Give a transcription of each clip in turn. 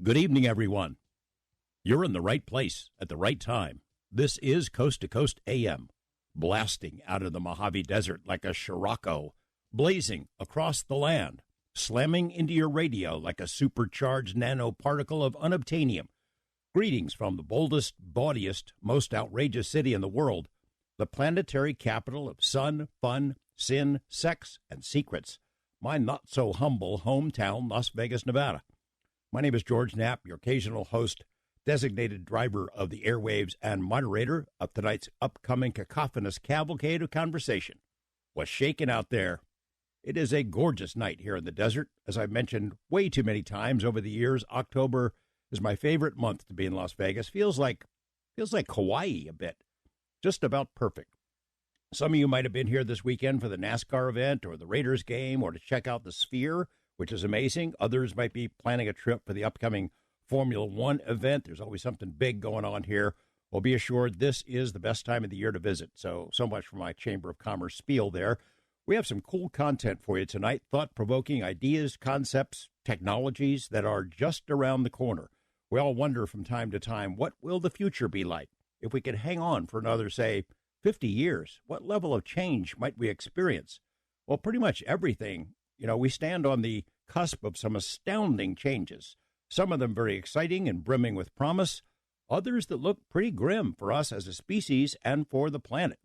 Good evening, everyone. You're in the right place at the right time. This is Coast to Coast AM, blasting out of the Mojave Desert like a Scirocco, blazing across the land, slamming into your radio like a supercharged nanoparticle of unobtainium. Greetings from the boldest, bawdiest, most outrageous city in the world, the planetary capital of sun, fun, sin, sex, and secrets, my not-so-humble hometown, Las Vegas, Nevada. My name is George Knapp, your occasional host, designated driver of the airwaves, and moderator of tonight's upcoming cacophonous cavalcade of conversation. What's shaking out there? It is a gorgeous night here in the desert. As I've mentioned way too many times over the years, October is my favorite month to be in Las Vegas. Feels like Hawaii a bit. Just about perfect. Some of you might have been here this weekend for the NASCAR event or the Raiders game or to check out the Sphere, which is amazing. Others might be planning a trip for the upcoming Formula One event. There's always something big going on here. Well, be assured this is the best time of the year to visit. So much for my Chamber of Commerce spiel there. We have some cool content for you tonight, thought-provoking ideas, concepts, technologies that are just around the corner. We all wonder from time to time, what will the future be like? If we could hang on for another, say, 50 years, what level of change might we experience? Well, pretty much everything. We stand on the cusp of some astounding changes, some of them very exciting and brimming with promise, others that look pretty grim for us as a species and for the planet.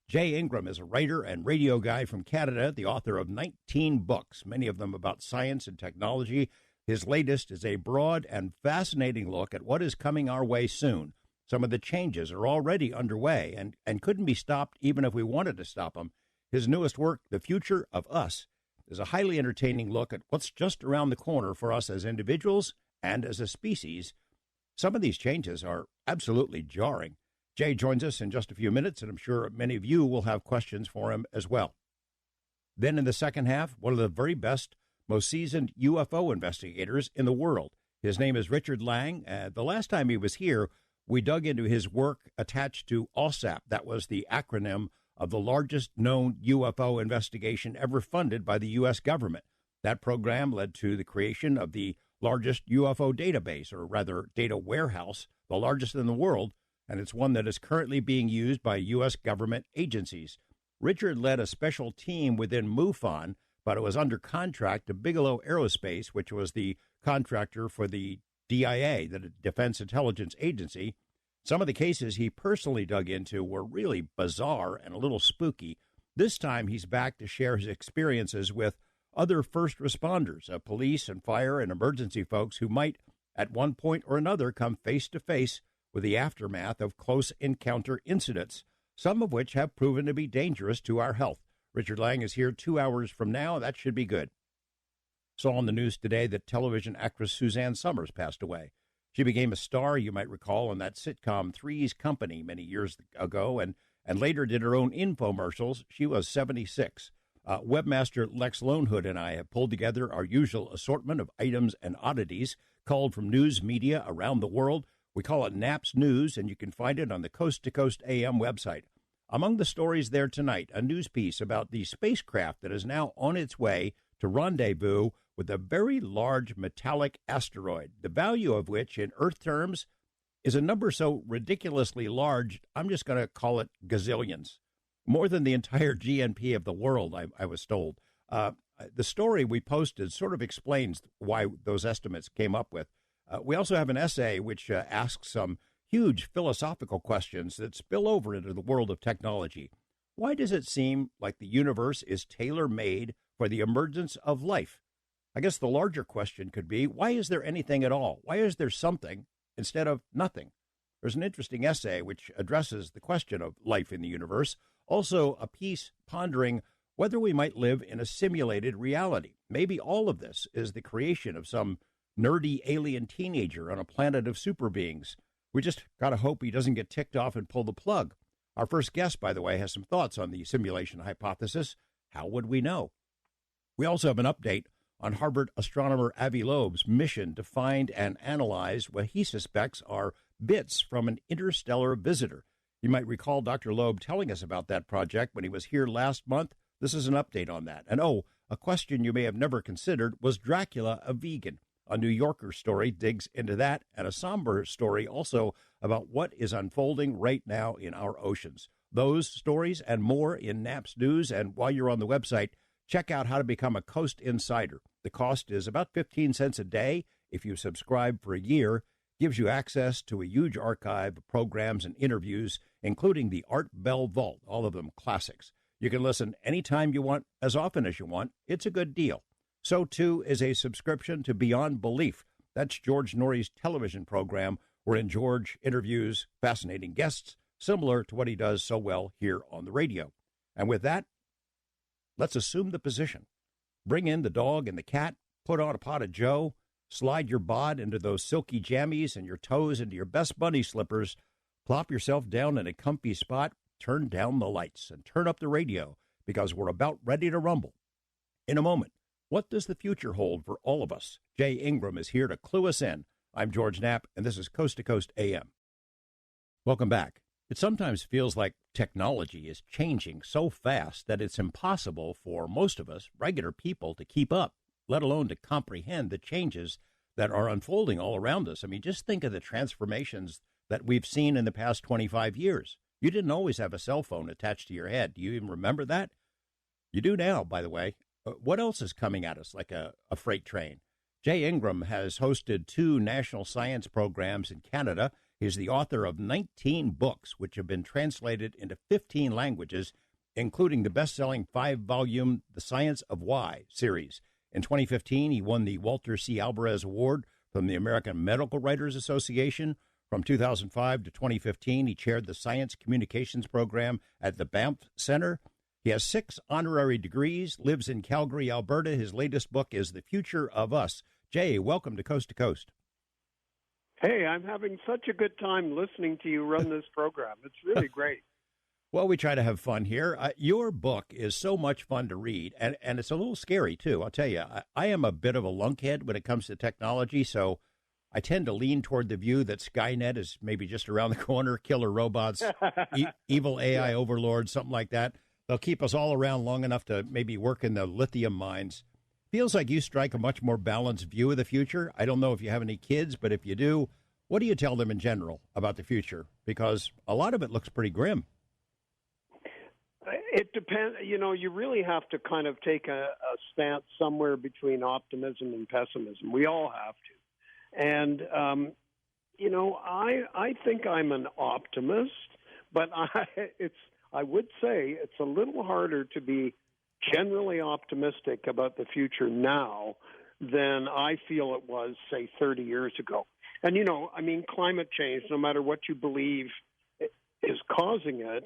Jay Ingram is a writer and radio guy from Canada, the author of 19 books, many of them about science and technology. His latest is a broad and fascinating look at what is coming our way soon. Some of the changes are already underway and couldn't be stopped even if we wanted to stop them. His newest work, The Future of Us, is a highly entertaining look at what's just around the corner for us as individuals and as a species. Some of these changes are absolutely jarring. Jay joins us in just a few minutes, and I'm sure many of you will have questions for him as well. Then in the second half, one of the very best, most seasoned UFO investigators in the world. His name is Richard Lang. The last time he was here, we dug into his work attached to OSAP. That was the acronym of the largest known UFO investigation ever funded by the U.S. government. That program led to the creation of the largest UFO database, or rather data warehouse, the largest in the world, and it's one that is currently being used by U.S. government agencies. Richard led a special team within MUFON, but it was under contract to Bigelow Aerospace, which was the contractor for the DIA, the Defense Intelligence Agency. Some of the cases he personally dug into were really bizarre and a little spooky. This time he's back to share his experiences with other first responders, police and fire and emergency folks who might, at one point or another, come face to face with the aftermath of close encounter incidents, some of which have proven to be dangerous to our health. Richard Lang is here 2 hours from now. That should be good. Saw on the news today that television actress Suzanne Summers passed away. She became a star, you might recall, on that sitcom Three's Company many years ago, and later did her own infomercials. She was 76. Webmaster Lex Lonehood and I have pulled together our usual assortment of items and oddities culled from news media around the world. We call it Knapp's News, and you can find it on the Coast to Coast AM website. Among the stories there tonight, a news piece about the spacecraft that is now on its way to rendezvous with a very large metallic asteroid, the value of which in Earth terms is a number so ridiculously large, I'm just going to call it gazillions. More than the entire GNP of the world, I was told. The story we posted sort of explains why those estimates came up with. We also have an essay which asks some huge philosophical questions that spill over into the world of technology. Why does it seem like the universe is tailor-made for the emergence of life? I guess the larger question could be, why is there anything at all? Why is there something instead of nothing? There's an interesting essay which addresses the question of life in the universe. Also, a piece pondering whether we might live in a simulated reality. Maybe all of this is the creation of some nerdy alien teenager on a planet of super beings. We just got to hope he doesn't get ticked off and pull the plug. Our first guest, by the way, has some thoughts on the simulation hypothesis. How would we know? We also have an update on Harvard astronomer Avi Loeb's mission to find and analyze what he suspects are bits from an interstellar visitor. You might recall Dr. Loeb telling us about that project when he was here last month. This is an update on that. And a question you may have never considered, was Dracula a vegan? A New Yorker story digs into that, and a somber story also about what is unfolding right now in our oceans. Those stories and more in Knapp's News. And while you're on the website, check out how to become a Coast Insider. The cost is about 15 cents a day. If you subscribe for a year, gives you access to a huge archive of programs and interviews, including the Art Bell Vault, all of them classics. You can listen anytime you want, as often as you want. It's a good deal. So, too, is a subscription to Beyond Belief. That's George Norrie's television program, wherein George interviews fascinating guests, similar to what he does so well here on the radio. And with that, let's assume the position. Bring in the dog and the cat, put on a pot of joe, slide your bod into those silky jammies and your toes into your best bunny slippers, plop yourself down in a comfy spot, turn down the lights, and turn up the radio, because we're about ready to rumble. In a moment, what does the future hold for all of us? Jay Ingram is here to clue us in. I'm George Knapp, and this is Coast to Coast AM. Welcome back. It sometimes feels like technology is changing so fast that it's impossible for most of us, regular people, to keep up, let alone to comprehend the changes that are unfolding all around us. I mean, just think of the transformations that we've seen in the past 25 years. You didn't always have a cell phone attached to your head. Do you even remember that? You do now, by the way. What else is coming at us like a freight train? Jay Ingram has hosted 2 national science programs in Canada. He's the author of 19 books, which have been translated into 15 languages, including the best-selling 5-volume The Science of Why series. In 2015, he won the Walter C. Alvarez Award from the American Medical Writers Association. From 2005 to 2015, he chaired the Science Communications Program at the Banff Center. He has 6 honorary degrees, lives in Calgary, Alberta. His latest book is The Future of Us. Jay, welcome to Coast to Coast. Hey, I'm having such a good time listening to you run this program. It's really great. Well, we try to have fun here. Your book is so much fun to read, and it's a little scary, too. I'll tell you, I am a bit of a lunkhead when it comes to technology, so I tend to lean toward the view that Skynet is maybe just around the corner, killer robots, evil AI overlords, something like that. They'll keep us all around long enough to maybe work in the lithium mines. Feels like you strike a much more balanced view of the future. I don't know if you have any kids, but if you do, what do you tell them in general about the future? Because a lot of it looks pretty grim. It depends. You know, you really have to kind of take a stance somewhere between optimism and pessimism. We all have to. And, you know, I think I'm an optimist, but I would say it's a little harder to be generally optimistic about the future now than I feel it was, say, 30 years ago. And, you know, I mean, climate change, no matter what you believe is causing it,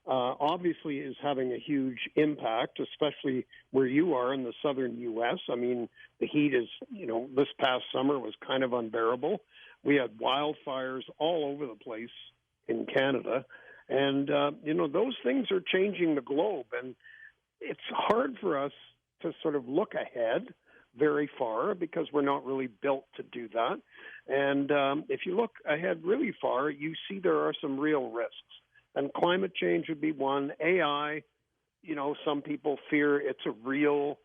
obviously is having a huge impact, especially where you are in the southern U.S. I mean, the heat is, you know, this past summer was kind of unbearable. We had wildfires all over the place in Canada. And, you know, those things are changing the globe. And it's hard for us to sort of look ahead very far because we're not really built to do that. And if you look ahead really far, you see there are some real risks. And climate change would be one. AI, you know, some people fear it's a real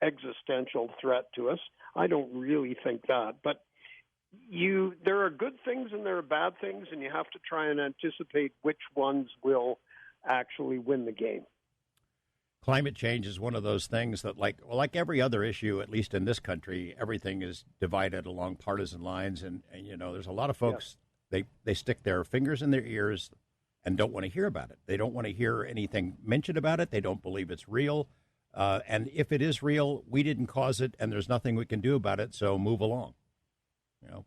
existential threat to us. I don't really think that. But there are good things and there are bad things, and you have to try and anticipate which ones will actually win the game. Climate change is one of those things that, like every other issue, at least in this country, everything is divided along partisan lines. And you know, there's a lot of folks, they stick their fingers in their ears and don't want to hear about it. They don't want to hear anything mentioned about it. They don't believe it's real. And if it is real, we didn't cause it, and there's nothing we can do about it, so move along. You know?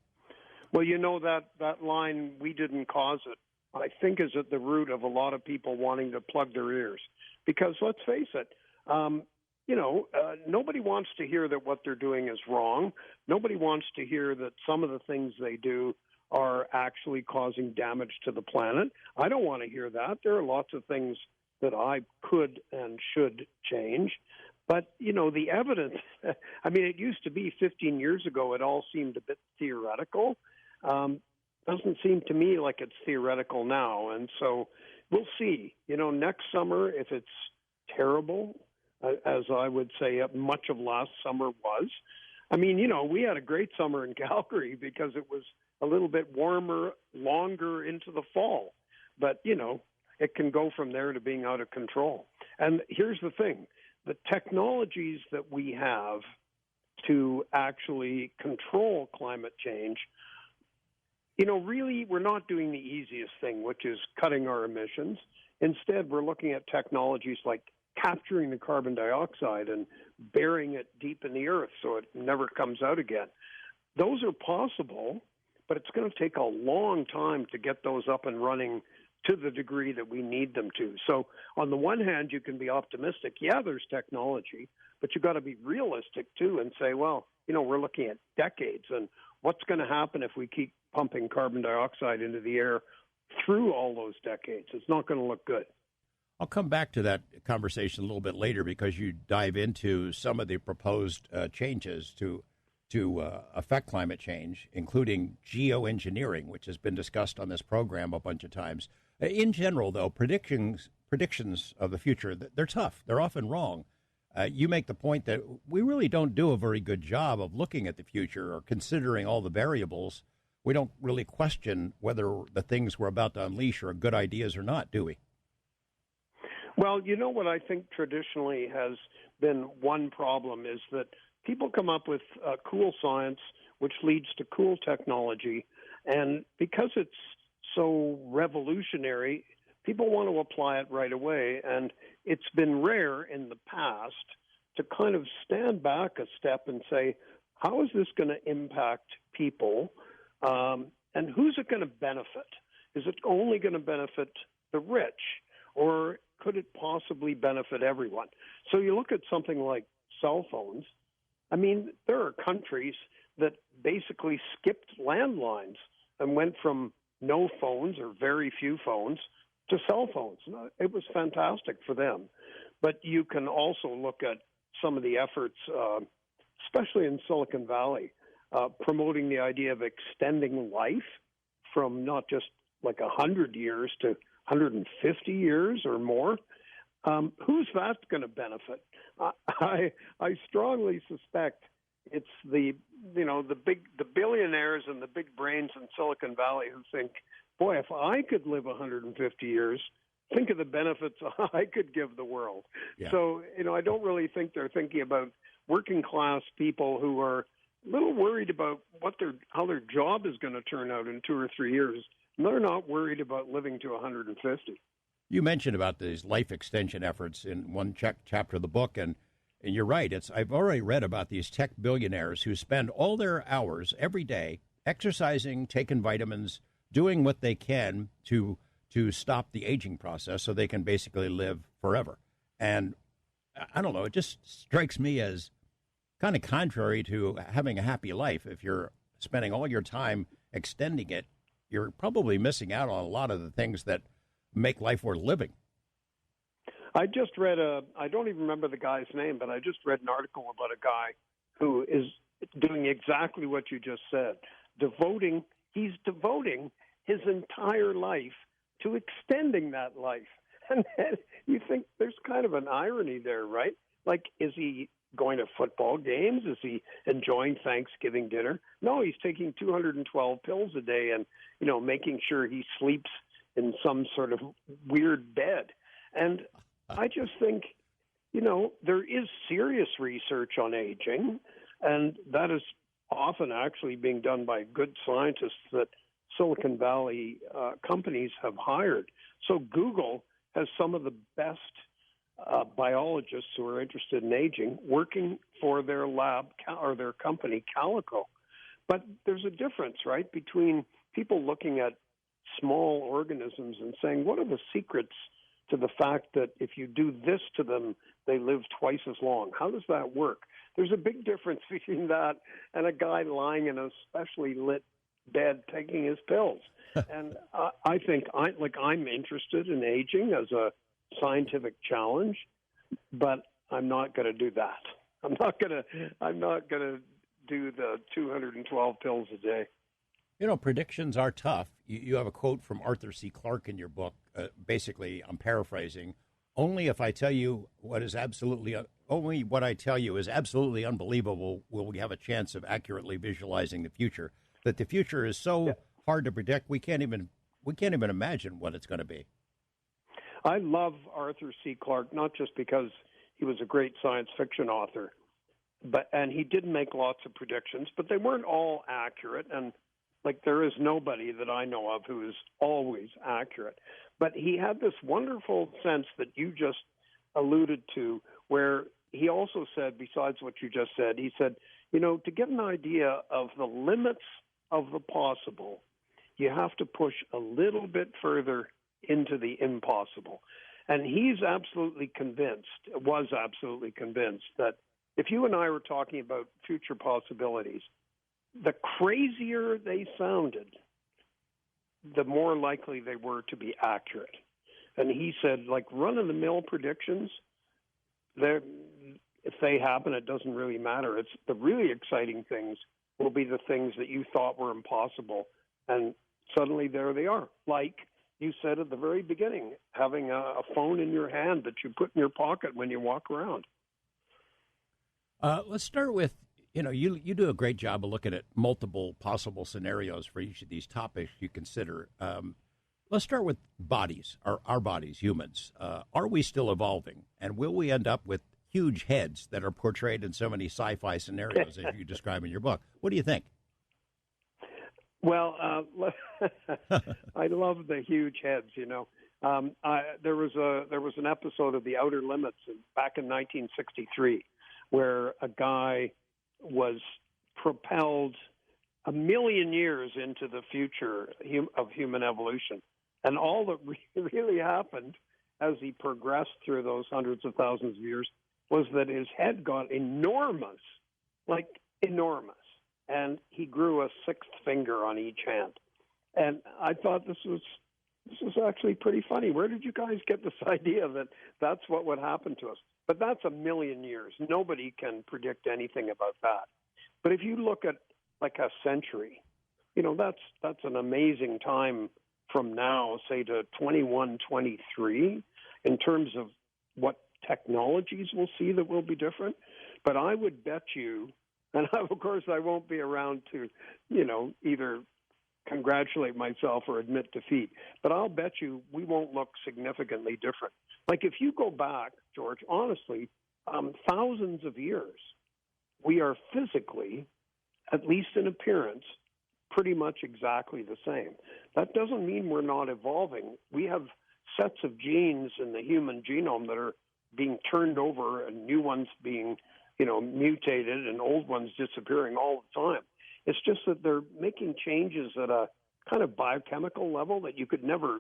Well, you know, that line, we didn't cause it, I think is at the root of a lot of people wanting to plug their ears. Because let's face it, you know, nobody wants to hear that what they're doing is wrong. Nobody wants to hear that some of the things they do are actually causing damage to the planet. I don't want to hear that. There are lots of things that I could and should change. But, you know, the evidence, I mean, it used to be 15 years ago, it all seemed a bit theoretical. Doesn't seem to me like it's theoretical now. And so we'll see. You know, next summer, if it's terrible, as I would say much of last summer was, I mean, we had a great summer in Calgary because it was a little bit warmer, longer into the fall. But, it can go from there to being out of control. And here's the thing. The technologies that we have to actually control climate change, really we're not doing the easiest thing, which is cutting our emissions. Instead, we're looking at technologies like capturing the carbon dioxide and burying it deep in the earth so it never comes out again. Those are possible, but it's going to take a long time to get those up and running to the degree that we need them to. So on the one hand, you can be optimistic. Yeah, there's technology, but you've got to be realistic too and say, well, we're looking at decades, and what's going to happen if we keep pumping carbon dioxide into the air through all those decades? It's not going to look good. I'll come back to that conversation a little bit later because you dive into some of the proposed changes to affect climate change, including geoengineering, which has been discussed on this program a bunch of times. In general, though, predictions of the future, they're tough. They're often wrong. You make the point that we really don't do a very good job of looking at the future or considering all the variables. We don't really question whether the things we're about to unleash are good ideas or not, do we? Well, what I think traditionally has been one problem is that people come up with cool science, which leads to cool technology, and because it's so revolutionary, people want to apply it right away, and it's been rare in the past to kind of stand back a step and say, how is this going to impact people, and who's it going to benefit? Is it only going to benefit the rich, or could it possibly benefit everyone? So you look at something like cell phones. I mean, there are countries that basically skipped landlines and went from no phones or very few phones to cell phones. It was fantastic for them. But you can also look at some of the efforts, especially in Silicon Valley, promoting the idea of extending life from not just like 100 years to 150 years or more. Who's that going to benefit? I strongly suspect it's the billionaires and the big brains in Silicon Valley who think, boy, if I could live 150 years, think of the benefits I could give the world. Yeah. So, I don't really think they're thinking about working class people who are a little worried about how their job is going to turn out in 2 or 3 years. And they're not worried about living to 150. You mentioned about these life extension efforts in one chapter of the book, and you're right. I've already read about these tech billionaires who spend all their hours every day exercising, taking vitamins, doing what they can to stop the aging process so they can basically live forever. And I don't know, it just strikes me as kind of contrary to having a happy life. If you're spending all your time extending it, you're probably missing out on a lot of the things that make life worth living. I just read I don't even remember the guy's name, but I just read an article about a guy who is doing exactly what you just said. He's devoting his entire life to extending that life. And then you think there's kind of an irony there, right? Like, is he going to football games? Is he enjoying Thanksgiving dinner? No, he's taking 212 pills a day and, making sure he sleeps in some sort of weird bed. And I just think, there is serious research on aging, and that is often actually being done by good scientists that Silicon Valley companies have hired. So Google has some of the best biologists who are interested in aging working for their lab or their company, Calico. But there's a difference, right, between people looking at small organisms and saying, what are the secrets to the fact that if you do this to them, they live twice as long? How does that work? There's a big difference between that and a guy lying in a specially lit bed taking his pills. And I think I'm interested in aging as a scientific challenge, but I'm not going to do that. I'm not going to do the 212 pills a day. Predictions are tough. You have a quote from Arthur C. Clarke in your book. Basically, I'm paraphrasing. Only if I tell you what is absolutely only what I tell you is absolutely unbelievable will we have a chance of accurately visualizing the future. That the future is so hard to predict, we can't even imagine what it's going to be. I love Arthur C. Clarke, not just because he was a great science fiction author, and he did make lots of predictions, but they weren't all accurate. And like, there is nobody that I know of who is always accurate. But he had this wonderful sense that you just alluded to, where he also said, besides what you just said, he said, to get an idea of the limits of the possible, you have to push a little bit further into the impossible. And was absolutely convinced that if you and I were talking about future possibilities, the crazier they sounded, the more likely they were to be accurate. And he said, like, run-of-the-mill predictions, if they happen, it doesn't really matter. It's the really exciting things will be the things that you thought were impossible, and suddenly there they are. Like you said at the very beginning, having a phone in your hand that you put in your pocket when you walk around. Let's start with, you do a great job of looking at multiple possible scenarios for each of these topics you consider. Let's start with bodies, our bodies, humans. Are we still evolving? And will we end up with huge heads that are portrayed in so many sci-fi scenarios as you describe in your book? What do you think? Well, I love the huge heads, there was an episode of The Outer Limits back in 1963 where a guy was propelled 1 million years into the future of human evolution. And all that really happened as he progressed through those hundreds of thousands of years was that his head got enormous, like enormous. And he grew a sixth finger on each hand. And I thought this was actually pretty funny. Where did you guys get this idea that that's what would happen to us? But that's 1 million years. Nobody can predict anything about that. But if you look at like a century, that's an amazing time from now, say, to 2123 in terms of what technologies we'll see that will be different. But I would bet you, and of course I won't be around to, either congratulate myself or admit defeat, but I'll bet you we won't look significantly different. Like if you go back, George, honestly, thousands of years, we are physically, at least in appearance, pretty much exactly the same. That doesn't mean we're not evolving. We have sets of genes in the human genome that are being turned over and new ones being, mutated and old ones disappearing all the time. It's just that they're making changes at a kind of biochemical level that you could never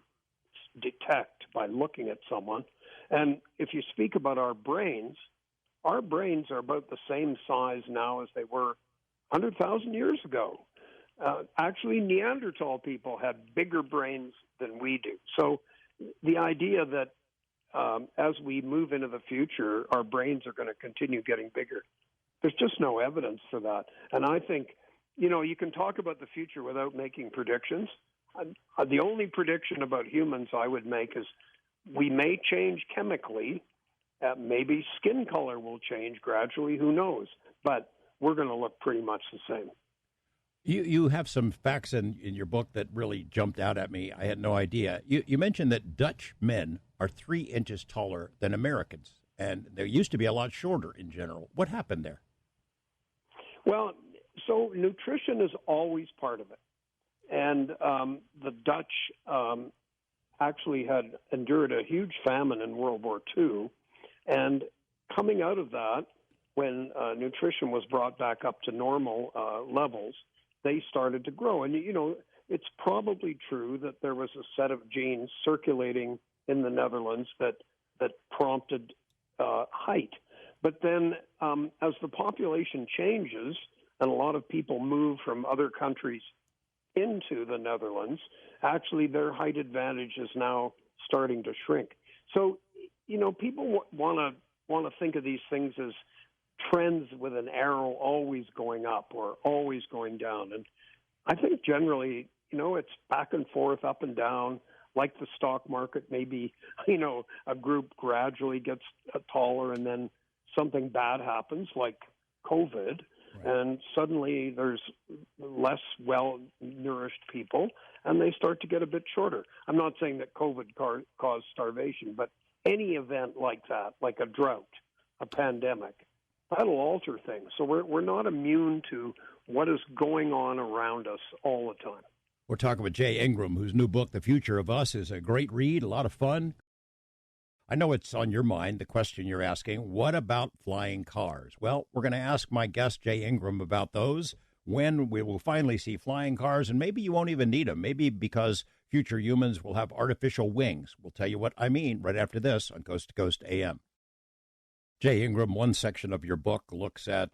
detect by looking at someone. And if you speak about our brains are about the same size now as they were 100,000 years ago. Actually, Neanderthal people had bigger brains than we do. So the idea that as we move into the future, our brains are going to continue getting bigger, there's just no evidence for that. And I think, you can talk about the future without making predictions. The only prediction about humans I would make is we may change chemically. Maybe skin color will change gradually. Who knows? But we're going to look pretty much the same. You have some facts in your book that really jumped out at me. I had no idea. You mentioned that Dutch men are 3 inches taller than Americans, and they used to be a lot shorter in general. What happened there? Well, so nutrition is always part of it. And the Dutch actually had endured a huge famine in World War II. And coming out of that, when nutrition was brought back up to normal levels, they started to grow. And, it's probably true that there was a set of genes circulating in the Netherlands that prompted height. But then as the population changes and a lot of people move from other countries into the Netherlands, actually their height advantage is now starting to shrink. So, people want to think of these things as trends with an arrow always going up or always going down. And I think generally, it's back and forth, up and down, like the stock market. Maybe, a group gradually gets taller and then something bad happens, like COVID, and suddenly there's less well-nourished people, and they start to get a bit shorter. I'm not saying that COVID caused starvation, but any event like that, like a drought, a pandemic, that'll alter things. So we're not immune to what is going on around us all the time. We're talking with Jay Ingram, whose new book, The Future of Us, is a great read, a lot of fun. I know it's on your mind, the question you're asking, what about flying cars? Well, we're going to ask my guest, Jay Ingram, about those, when we will finally see flying cars, and maybe you won't even need them, maybe because future humans will have artificial wings. We'll tell you what I mean right after this on Coast to Coast AM. Jay Ingram, one section of your book looks at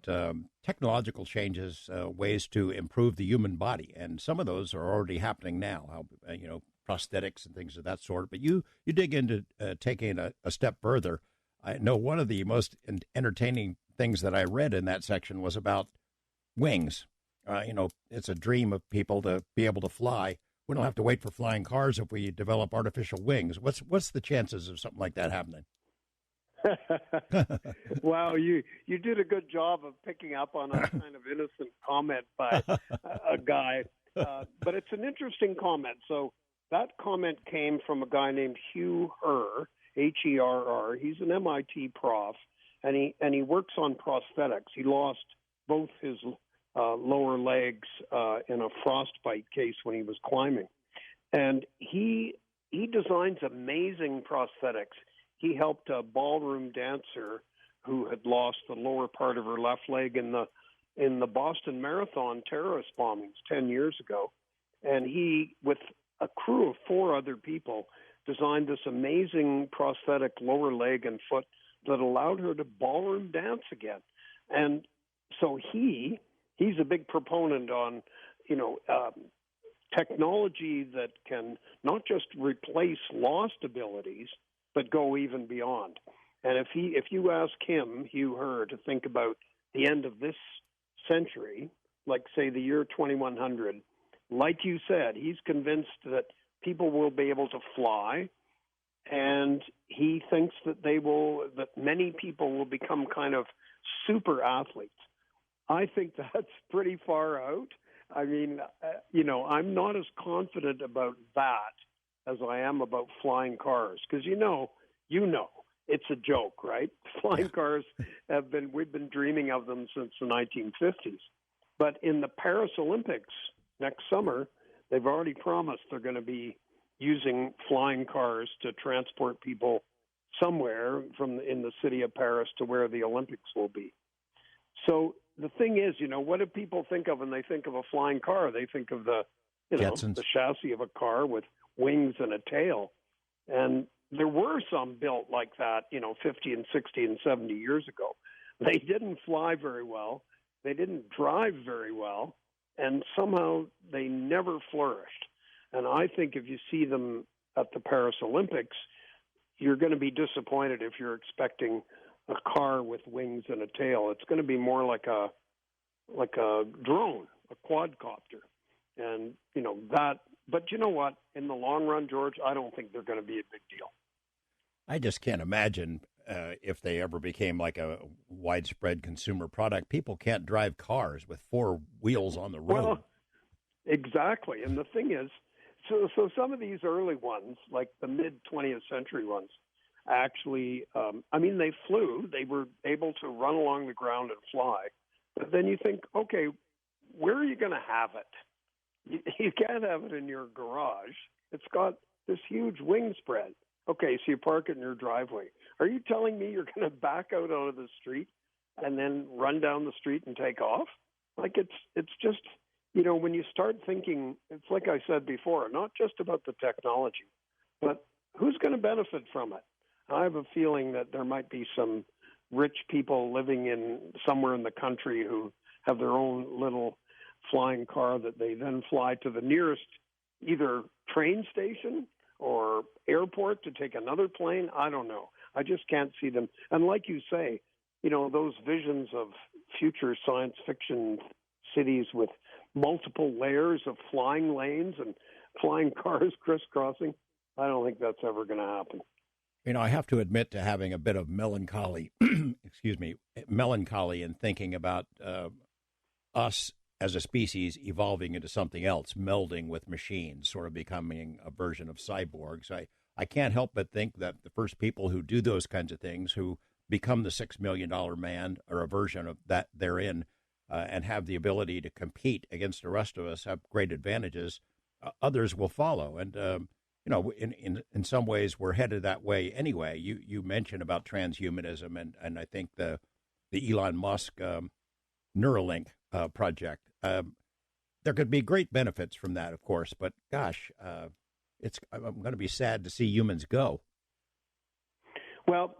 technological changes, ways to improve the human body, and some of those are already happening now, how, prosthetics and things of that sort. But you dig into taking a step further. I know one of the most entertaining things that I read in that section was about wings. It's a dream of people to be able to fly. We don't have to wait for flying cars if we develop artificial wings. What's the chances of something like that happening? Wow, you did a good job of picking up on a kind of innocent comment by a guy. But it's an interesting comment. So that comment came from a guy named Hugh Herr, Herr. He's an MIT prof, and he works on prosthetics. He lost both his lower legs in a frostbite case when he was climbing, and he designs amazing prosthetics. He helped a ballroom dancer who had lost the lower part of her left leg in the Boston Marathon terrorist bombings 10 years ago, and he, with a crew of 4 other people, designed this amazing prosthetic lower leg and foot that allowed her to ballroom dance again. And so he's a big proponent on, technology that can not just replace lost abilities, but go even beyond. And if you ask him, Hugh Herr, to think about the end of this century, like say the year 2100, like you said, he's convinced that people will be able to fly, and he thinks that that many people will become kind of super athletes. I think that's pretty far out. I mean, I'm not as confident about that as I am about flying cars, because it's a joke, right? Flying cars we've been dreaming of them since the 1950s. But in the Paris Olympics next summer, they've already promised they're going to be using flying cars to transport people somewhere in the city of Paris to where the Olympics will be. So the thing is, what do people think of when they think of a flying car? They think of the chassis of a car with wings and a tail. And there were some built like that, 50 and 60 and 70 years ago. They didn't fly very well. They didn't drive very well. And somehow they never flourished. And I think if you see them at the Paris Olympics, you're going to be disappointed if you're expecting a car with wings and a tail. It's going to be more like a drone, a quadcopter. And, that. But you know what? In the long run, George, I don't think they're going to be a big deal. I just can't imagine if they ever became like a widespread consumer product. People can't drive cars with 4 wheels on the road. Well, exactly. And the thing is, so some of these early ones, like the mid-20th century ones, actually, they flew. They were able to run along the ground and fly. But then you think, okay, where are you going to have it? You can't have it in your garage. It's got this huge wing spread. Okay, so you park it in your driveway. Are you telling me you're going to back out onto the street and then run down the street and take off? Like it's just, when you start thinking, it's like I said before, not just about the technology, but who's going to benefit from it? I have a feeling that there might be some rich people living somewhere in the country who have their own little flying car that they then fly to the nearest either train station or airport to take another plane. I don't know. I just can't see them. And like you say, those visions of future science fiction cities with multiple layers of flying lanes and flying cars crisscrossing, I don't think that's ever going to happen. I have to admit to having a bit of melancholy, melancholy in thinking about us as a species evolving into something else, melding with machines, sort of becoming a version of cyborgs. I can't help but think that the first people who do those kinds of things, who become the $6 million man or a version of that therein, and have the ability to compete against the rest of us, have great advantages, others will follow. And, in some ways, we're headed that way anyway. You mentioned about transhumanism, and I think the Elon Musk Neuralink project. There could be great benefits from that, of course, but gosh, I'm going to be sad to see humans go. Well,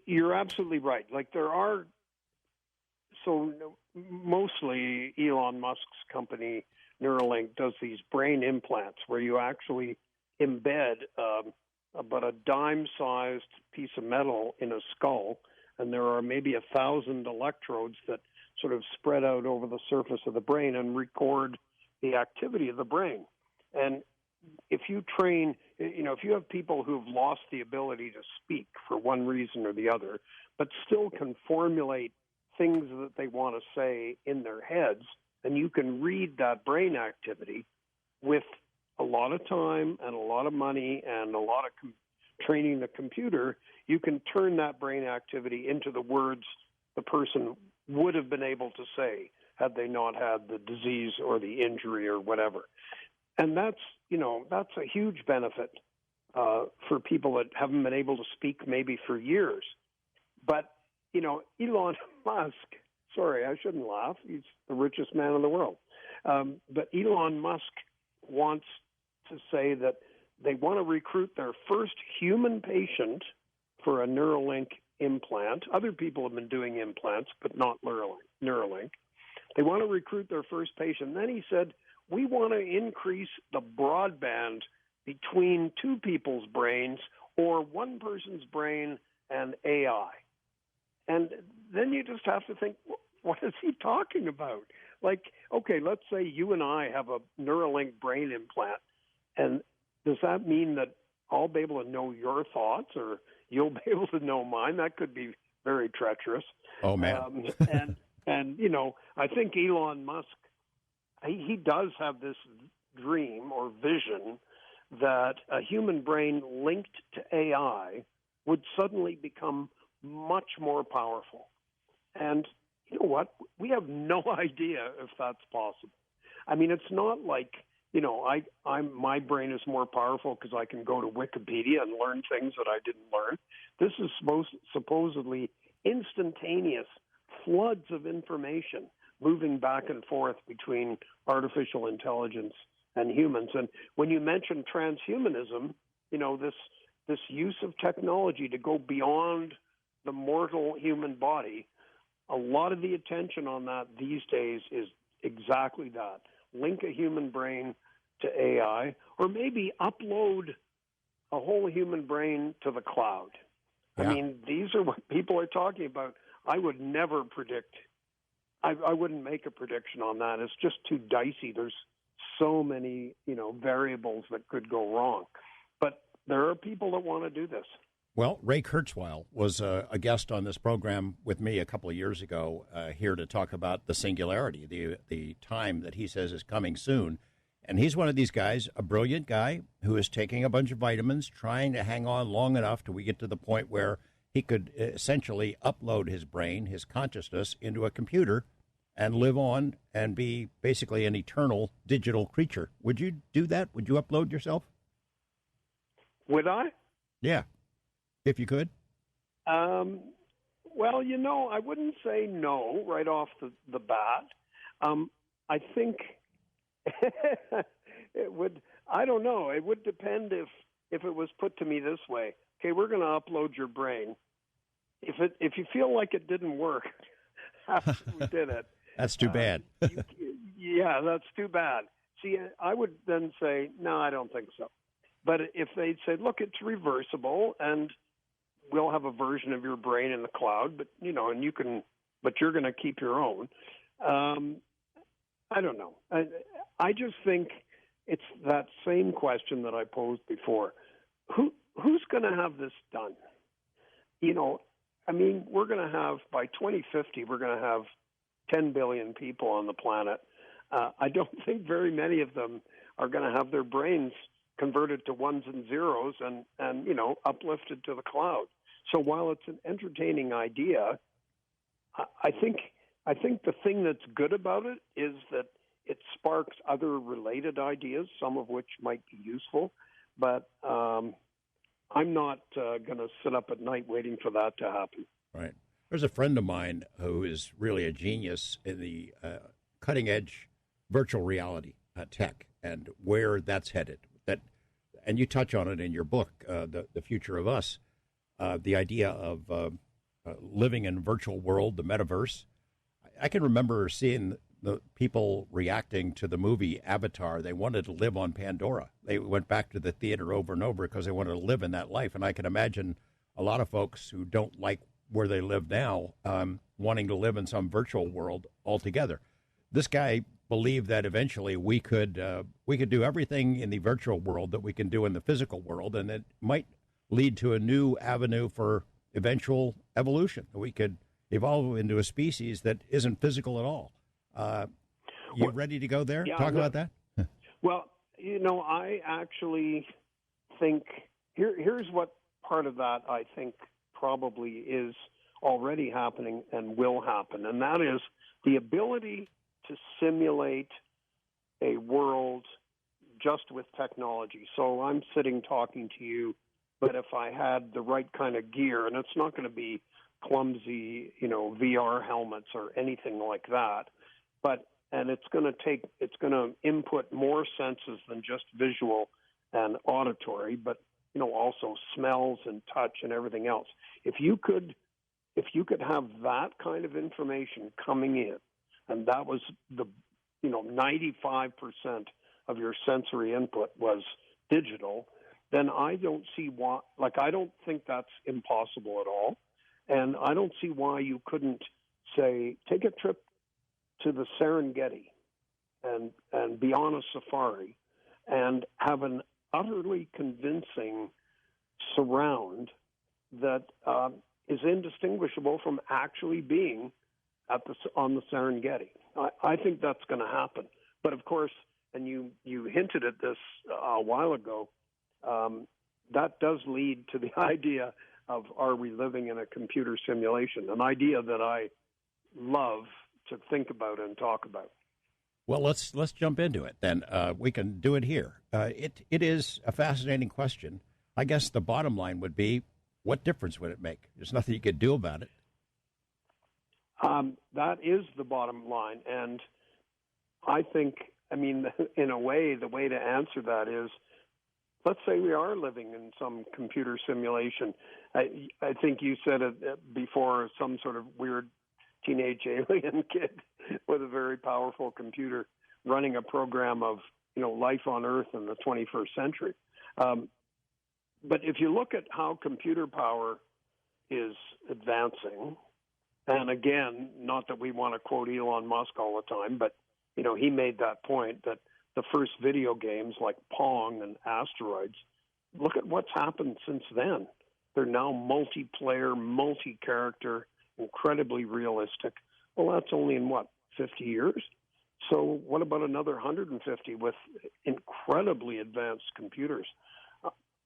you're absolutely right. Like mostly Elon Musk's company Neuralink does these brain implants where you actually embed about a dime-sized piece of metal in a skull, and there are maybe 1,000 electrodes that sort of spread out over the surface of the brain and record the activity of the brain. And if you train, if you have people who've lost the ability to speak for one reason or the other, but still can formulate things that they want to say in their heads, and you can read that brain activity with a lot of time and a lot of money and a lot of training the computer, you can turn that brain activity into the words the person would have been able to say had they not had the disease or the injury or whatever. And that's a huge benefit for people that haven't been able to speak maybe for years. But, Elon Musk, sorry, I shouldn't laugh. He's the richest man in the world. But Elon Musk wants to say that they want to recruit their first human patient for a Neuralink implant. Other people have been doing implants, but not Neuralink. They want to recruit their first patient. Then he said, we want to increase the broadband between two people's brains or one person's brain and AI. And then you just have to think, what is he talking about? Like, okay, let's say you and I have a Neuralink brain implant, and does that mean that I'll be able to know your thoughts or you'll be able to know mine? That could be very treacherous. Oh, man. I think Elon Musk, he does have this dream or vision that a human brain linked to AI would suddenly become much more powerful. And you know what? We have no idea if that's possible. I mean, it's not like, my brain is more powerful because I can go to Wikipedia and learn things that I didn't learn. This is supposedly instantaneous floods of information moving back and forth between artificial intelligence and humans. And when you mention transhumanism, this use of technology to go beyond the mortal human body, a lot of the attention on that these days is exactly that. Link a human brain to AI, or maybe upload a whole human brain to the cloud. Yeah. I mean, these are what people are talking about. I would never predict. I wouldn't make a prediction on that. It's just too dicey. There's so many, variables that could go wrong. But there are people that want to do this. Well, Ray Kurzweil was a guest on this program with me a couple of years ago here to talk about the singularity, the time that he says is coming soon. And he's one of these guys, a brilliant guy who is taking a bunch of vitamins, trying to hang on long enough till we get to the point where he could essentially upload his brain, his consciousness, into a computer and live on and be basically an eternal digital creature. Would you do that? Would you upload yourself? Would I? Yeah, if you could. Well, I wouldn't say no right off the bat. I think it would. I don't know. It would depend if it was put to me this way. Okay, we're going to upload your brain. If you feel like it didn't work after we did it, that's too bad. Yeah, that's too bad. See, I would then say, no, I don't think so. But if they'd say, look, it's reversible, and we'll have a version of your brain in the cloud, but and you can, but you're going to keep your own. I don't know. I just think it's that same question that I posed before. who's going to have this done? You know, I mean, we're going to have, by 2050, we're going to have 10 billion people on the planet. I don't think very many of them are going to have their brains converted to ones and zeros and uplifted to the cloud. So while it's an entertaining idea, I think the thing that's good about it is that it sparks other related ideas, some of which might be useful. But I'm not going to sit up at night waiting for that to happen. Right. There's a friend of mine who is really a genius in the cutting-edge virtual reality tech and where that's headed. And you touch on it in your book, The Future of Us, the idea of living in a virtual world, the metaverse. I can remember seeing the people reacting to the movie Avatar. They wanted to live on Pandora. They went back to the theater over and over because they wanted to live in that life. And I can imagine a lot of folks who don't like where they live now wanting to live in some virtual world altogether. This guy believed that eventually we could do everything in the virtual world that we can do in the physical world, and it might lead to a new avenue for eventual evolution. We could evolve into a species that isn't physical at all. You ready to go there? Yeah, Talk about that? Well, I actually think here's what part of that I think probably is already happening and will happen, and that is the ability to simulate a world just with technology. So I'm sitting talking to you, but if I had the right kind of gear, and it's not going to be clumsy, VR helmets or anything like that, and it's going to input more senses than just visual and auditory, but also smells and touch and everything else. If you could have that kind of information coming in, and that was 95% of your sensory input was digital, then I don't see why. I don't think that's impossible at all, and I don't see why you couldn't say take a trip to the Serengeti and be on a safari and have an utterly convincing surround that is indistinguishable from actually being on the Serengeti. I think that's going to happen. But of course, and you hinted at this a while ago, that does lead to the idea of are we living in a computer simulation, an idea that I love to think about and talk about. Well, let's jump into it then. We can do it here. It is a fascinating question. I guess the bottom line would be, what difference would it make? There's nothing you could do about it. That is the bottom line. And I think, in a way, the way to answer that is, let's say we are living in some computer simulation. I think you said it before, some sort of weird teenage alien kid with a very powerful computer running a program of, life on Earth in the 21st century. But if you look at how computer power is advancing, and again, not that we want to quote Elon Musk all the time, but, he made that point that the first video games like Pong and Asteroids, look at what's happened since then. They're now multiplayer, multi-character, incredibly realistic. Well, that's only in 50 years? So what about another 150 with incredibly advanced computers?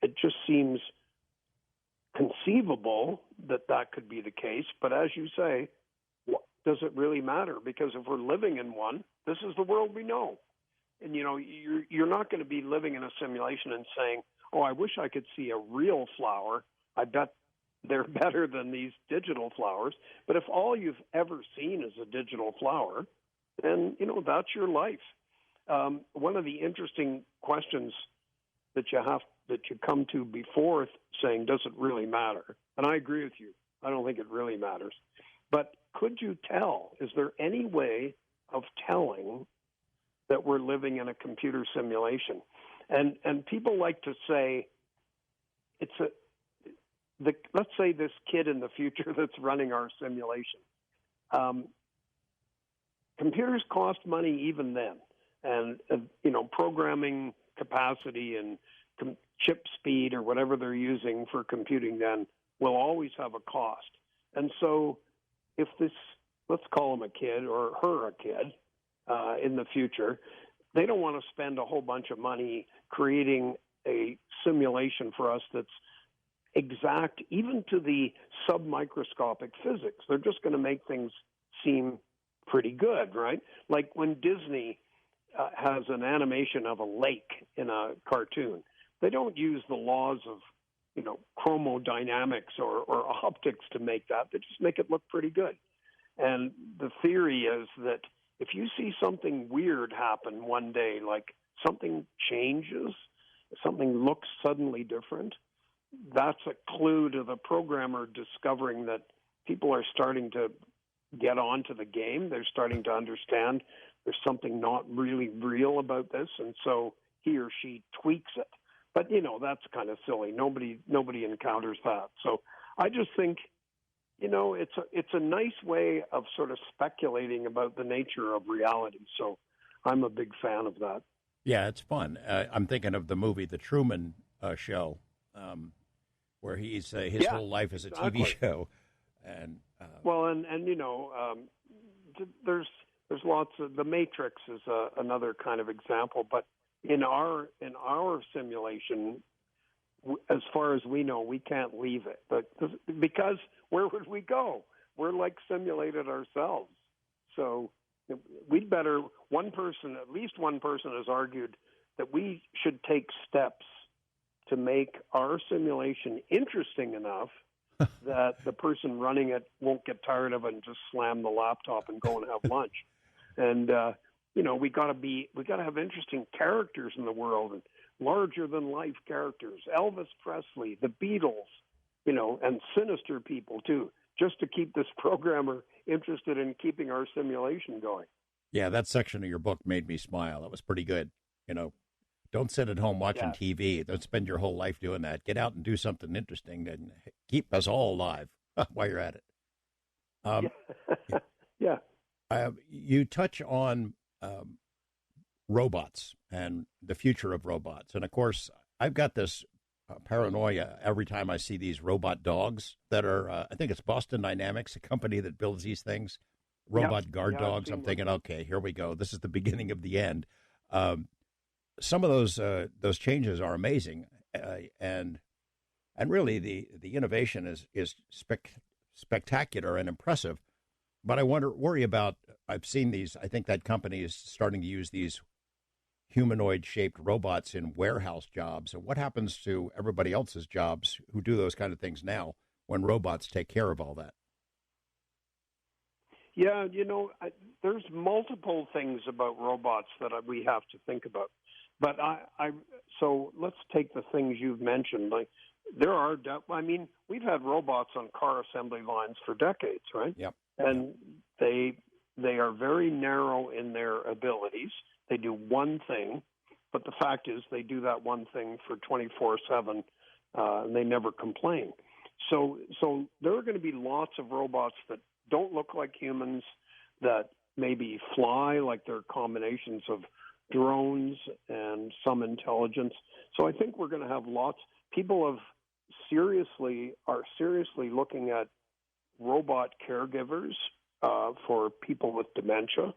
It just seems conceivable that could be the case. But as you say, does it really matter? Because if we're living in one, this is the world we know. And, you're not going to be living in a simulation and saying, oh, I wish I could see a real flower. I bet they're better than these digital flowers. But if all you've ever seen is a digital flower, then, that's your life. One of the interesting questions that you come to before saying, does it really matter? And I agree with you. I don't think it really matters. But could you tell? Is there any way of telling that we're living in a computer simulation? And people like to say let's say this kid in the future that's running our simulation. Computers cost money even then, and programming capacity and chip speed or whatever they're using for computing then will always have a cost. And so if this, let's call him a kid or her a kid in the future, they don't want to spend a whole bunch of money creating a simulation for us that's exact, even to the submicroscopic physics. They're just going to make things seem pretty good, right? Like when Disney has an animation of a lake in a cartoon, they don't use the laws of, chromodynamics or optics to make that. They just make it look pretty good. And the theory is that if you see something weird happen one day, like something changes, something looks suddenly different, that's a clue to the programmer discovering that people are starting to get onto the game. They're starting to understand there's something not really real about this, and so he or she tweaks it. But, that's kind of silly. Nobody encounters that. So I just think, it's a nice way of sort of speculating about the nature of reality. So I'm a big fan of that. Yeah, it's fun. I'm thinking of the movie The Truman Show, where his whole life is a TV show. And there's lots of, The Matrix is another kind of example, but in our simulation, as far as we know, we can't leave it. But because where would we go? We're like simulated ourselves. So we'd better, at least one person has argued that we should take steps to make our simulation interesting enough that the person running it won't get tired of it and just slam the laptop and go and have lunch. And, we got to have interesting characters in the world, and larger than life characters, Elvis Presley, the Beatles, and sinister people too, just to keep this programmer interested in keeping our simulation going. Yeah, that section of your book made me smile. That was pretty good. Don't sit at home watching TV. Don't spend your whole life doing that. Get out and do something interesting and keep us all alive while you're at it. Yeah. You touch on robots and the future of robots. And, of course, I've got this paranoia every time I see these robot dogs that are, I think it's Boston Dynamics, a company that builds these things, robot guard dogs. I'm thinking, okay, here we go. This is the beginning of the end. Some of those changes are amazing, and really the innovation is spectacular and impressive. But I worry about, I've seen these, I think that company is starting to use these humanoid-shaped robots in warehouse jobs. And what happens to everybody else's jobs who do those kind of things now when robots take care of all that? Yeah, there's multiple things about robots that we have to think about. But so let's take the things you've mentioned. Like we've had robots on car assembly lines for decades, right? Yep. And they are very narrow in their abilities. They do one thing, but the fact is they do that one thing for 24/7, and they never complain. So there are going to be lots of robots that don't look like humans, that maybe fly, like they're combinations of drones and some intelligence. So I think we're going to have lots. People are seriously looking at robot caregivers for people with dementia.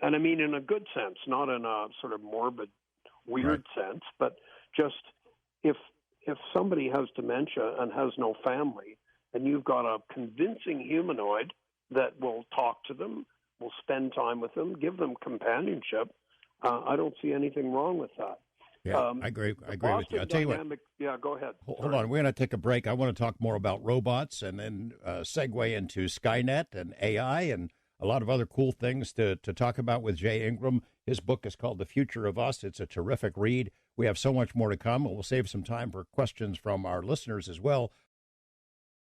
And I mean in a good sense, not in a sort of morbid, weird sense, but just if somebody has dementia and has no family, and you've got a convincing humanoid that will talk to them, will spend time with them, give them companionship, I don't see anything wrong with that. Yeah, I agree with you. I'll tell you what. Yeah, go ahead. Hold on. We're going to take a break. I want to talk more about robots and then segue into Skynet and AI and a lot of other cool things to talk about with Jay Ingram. His book is called The Future of Us. It's a terrific read. We have so much more to come, and we'll save some time for questions from our listeners as well.